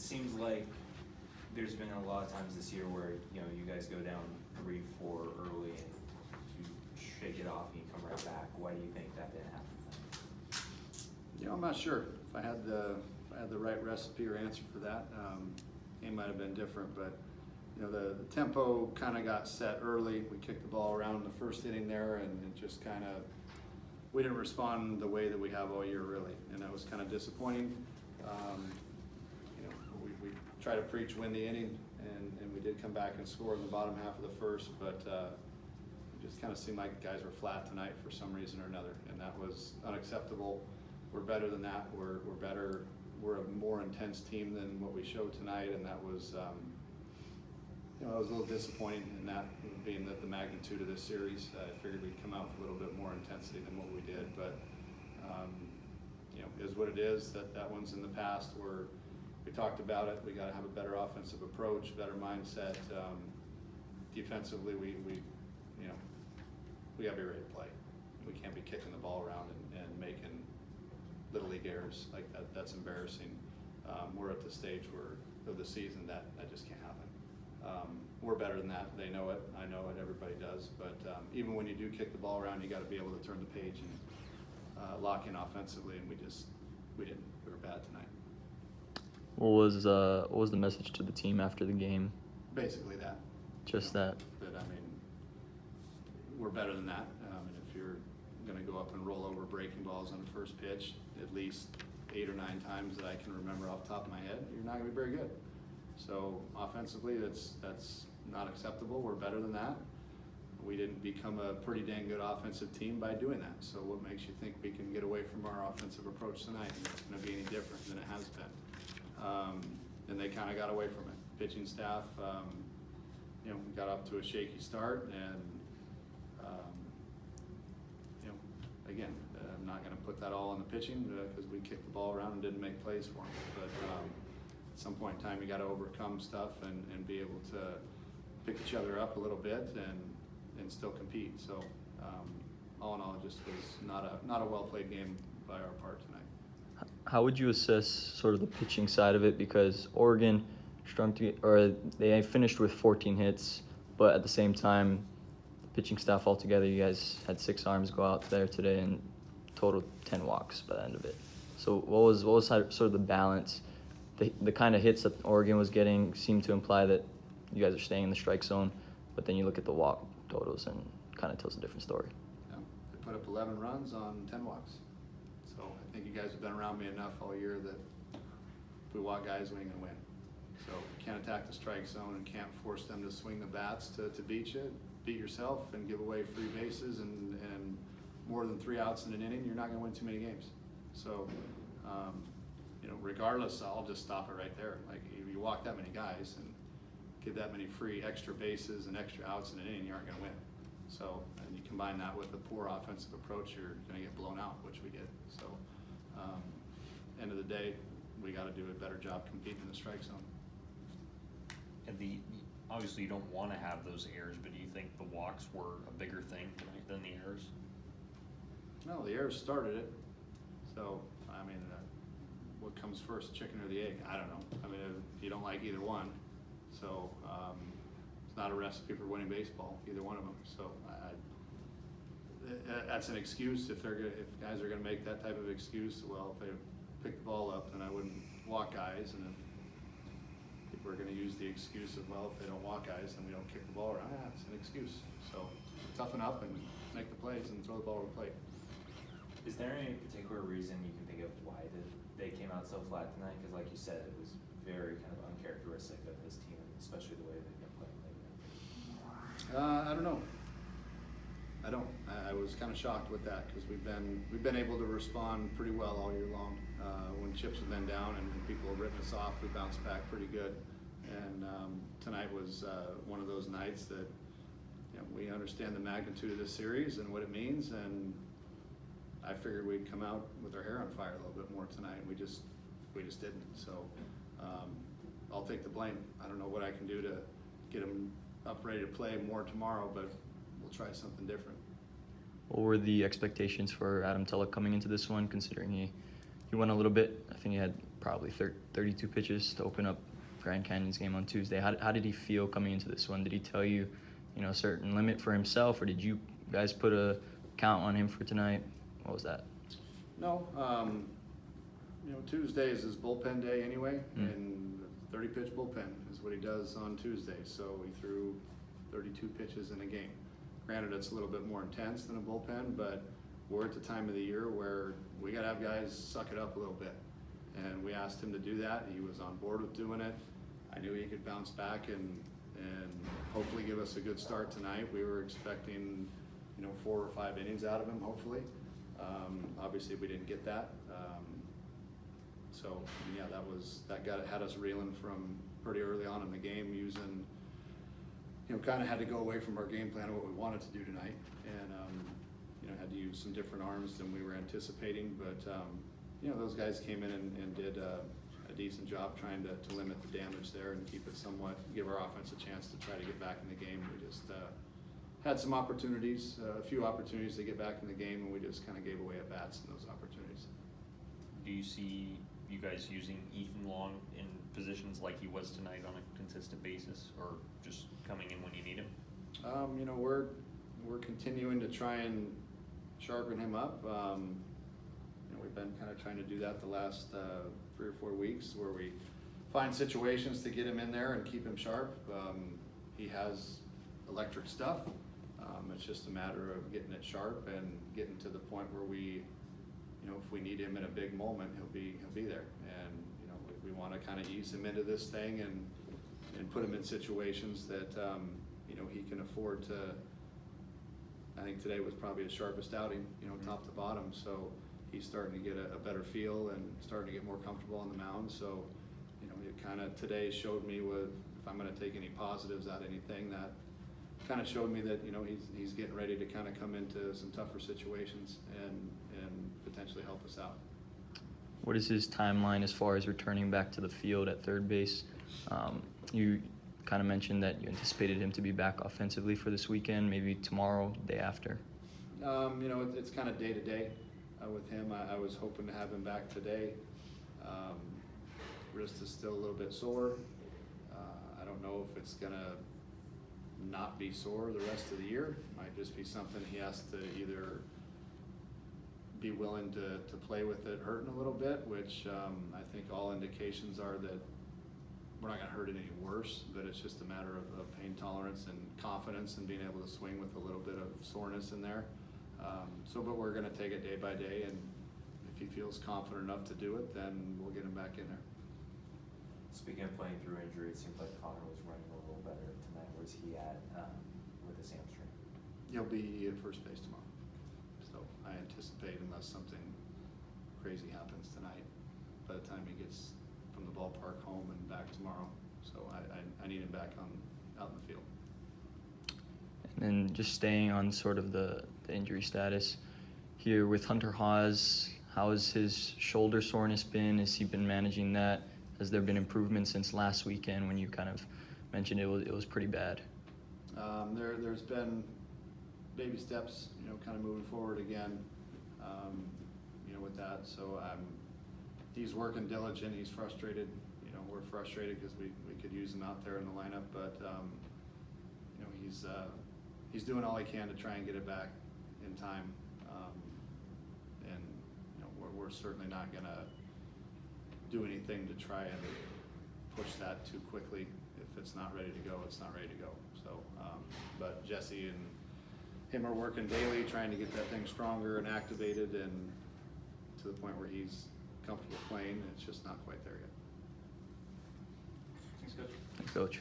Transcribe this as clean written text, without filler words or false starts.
seems like there's been a lot of times this year where, you know, you guys go down 3-4 early and you shake it off and you come right back. Why do you think that didn't happen? You know, I'm not sure if I had the right recipe or answer for that. Game might have been different, but you know, the tempo kind of got set early. We kicked the ball around in the first inning there, and it just kind of, we didn't respond the way that we have all year really, and that was kind of disappointing. You know, we try to preach win the inning, and we did come back and score in the bottom half of the first, but it just kind of seemed like guys were flat tonight for some reason or another, and that was unacceptable. We're better than that. We're better. We're a more intense team than what we showed tonight, and that was, you know, I was a little disappointing in that, being that the magnitude of this series. I figured we'd come out with a little bit more intensity than what we did, but you know, is what it is. That one's in the past. We talked about it. We got to have a better offensive approach, better mindset. Defensively, we you know, we got to be ready to play. We can't be kicking the ball around and making little league errors like that. That's embarrassing. We're at the stage of the season that just can't happen. We're better than that. They know it. I know it. Everybody does. But even when you do kick the ball around, you got to be able to turn the page and lock in offensively. And we didn't. We were bad tonight. What was the message to the team after the game? Basically that. Just you know, that. That, I mean, we're better than that. And if you're going to go up and roll over breaking balls on the first pitch at least 8 or 9 times that I can remember off the top of my head, you're not going to be very good. So offensively, that's not acceptable. We're better than that. We didn't become a pretty dang good offensive team by doing that. So what makes you think we can get away from our offensive approach tonight and it's going to be any different than it has been? And they kind of got away from it. Pitching staff, you know, we got off to a shaky start, and you know, again, I'm not going to put that all on the pitching because we kicked the ball around and didn't make plays for them. But at some point in time, you got to overcome stuff and be able to pick each other up a little bit and still compete. So all in all, it just was not a well played game by our part tonight. How would you assess sort of the pitching side of it? Because Oregon they finished with 14 hits, but at the same time, the pitching staff altogether, you guys had 6 arms go out there today and total 10 walks by the end of it. So what was sort of the balance? The kind of hits that Oregon was getting seemed to imply that you guys are staying in the strike zone, but then you look at the walk totals and kind of tells a different story. Yeah, they put up 11 runs on 10 walks. So I think you guys have been around me enough all year that if we walk guys, we ain't gonna win. So you can't attack the strike zone and can't force them to swing the bats to beat you. Beat yourself and give away free bases and more than 3 outs in an inning, you're not gonna win too many games. So, you know, regardless, I'll just stop it right there. Like, if you walk that many guys and give that many free extra bases and extra outs in an inning, you aren't gonna win. So, and you combine that with a poor offensive approach, you're going to get blown out, which we did. So, end of the day, we got to do a better job competing in the strike zone. And obviously you don't want to have those errors, but do you think the walks were a bigger thing tonight than the errors? No, the errors started it. So, I mean, what comes first, the chicken or the egg? I don't know. I mean, you don't like either one. So, it's not a recipe for winning baseball, either one of them. So that's an excuse. If guys are going to make that type of excuse, well, if they pick the ball up, then I wouldn't walk guys. And if we're going to use the excuse of, well, if they don't walk guys, then we don't kick the ball around. Yeah, it's an excuse. So toughen up and make the plays and throw the ball to the plate. Is there any particular reason you can think of why they came out so flat tonight? Because like you said, it was very kind of uncharacteristic of this team, especially the way they've been playing lately. I don't know. I was kind of shocked with that because we've been able to respond pretty well all year long. When chips have been down and people have written us off, we bounced back pretty good. And tonight was one of those nights that, you know, we understand the magnitude of this series and what it means, and I figured we'd come out with our hair on fire a little bit more tonight. We just didn't. So I'll take the blame. I don't know what I can do to get them up ready to play more tomorrow, but we'll try something different. What were the expectations for Adam Tulloch coming into this one, considering he went a little bit? I think he had probably 32 pitches to open up Grand Canyon's game on Tuesday. How did he feel coming into this one? Did he tell you, a certain limit for himself, or did you guys put a count on him for tonight? What was that? No, Tuesday is his bullpen day anyway, and 30-pitch bullpen is what he does on Tuesday. So he threw 32 pitches in a game. Granted, it's a little bit more intense than a bullpen, but we're at the time of the year where we got to have guys suck it up a little bit. And we asked him to do that. He was on board with doing it. I knew he could bounce back and hopefully give us a good start tonight. We were expecting, 4 or 5 innings out of him, hopefully. Obviously, we didn't get that. So yeah, had us reeling from pretty early on in the game, using, kind of had to go away from our game plan of what we wanted to do tonight, and had to use some different arms than we were anticipating. But those guys came in and did a decent job trying to limit the damage there and keep it somewhat, give our offense a chance to try to get back in the game. We just had some opportunities, a few opportunities to get back in the game, and we just kind of gave away at bats in those opportunities. Do you see you guys using Ethan Long in positions like he was tonight on a consistent basis, or just coming in when you need him? We're continuing to try and sharpen him up. We've been kind of trying to do that the last 3 or 4 weeks, where we find situations to get him in there and keep him sharp. He has electric stuff. It's just a matter of getting it sharp and getting to the point where we, if we need him in a big moment, he'll be there. And we want to kind of ease him into this thing and put him in situations that he can afford to. I think today was probably his sharpest outing, top to bottom. So he's starting to get a better feel and starting to get more comfortable on the mound. So it kind of today showed me if I'm going to take any positives out of anything, that kind of showed me that he's getting ready to kind of come into some tougher situations and potentially help us out. What is his timeline as far as returning back to the field at third base? You kind of mentioned that you anticipated him to be back offensively for this weekend, maybe tomorrow, day after. It's kind of day to day with him. I was hoping to have him back today. Wrist is still a little bit sore. I don't know if it's gonna not be sore the rest of the year. Might just be something he has to either be willing to play with it hurting a little bit, which I think all indications are that we're not going to hurt it any worse, but it's just a matter of pain tolerance and confidence and being able to swing with a little bit of soreness in there. But we're going to take it day by day, and if he feels confident enough to do it, then we'll get him back in there. Speaking of playing through injury, it seems like Connor was running a little better tonight. Where's he at with his hamstring? He'll be at first base tomorrow. So I anticipate, unless something crazy happens tonight, by the time he gets from the ballpark home and back tomorrow. So I need him back out in the field. And then just staying on sort of the injury status here with Hunter Haas, how has his shoulder soreness been? Has he been managing that? Has there been improvement since last weekend when you kind of mentioned it was pretty bad? There's been baby steps, kind of moving forward again, with that. So he's working diligent. He's frustrated. We're frustrated because we could use him out there in the lineup, but he's doing all he can to try and get it back in time. And we're certainly not going to do anything to try and push that too quickly. If it's not ready to go, it's not ready to go. So, but Jesse and him are working daily, trying to get that thing stronger and activated, and to the point where he's comfortable playing. It's just not quite there yet. Thanks, Coach. Thanks, Coach.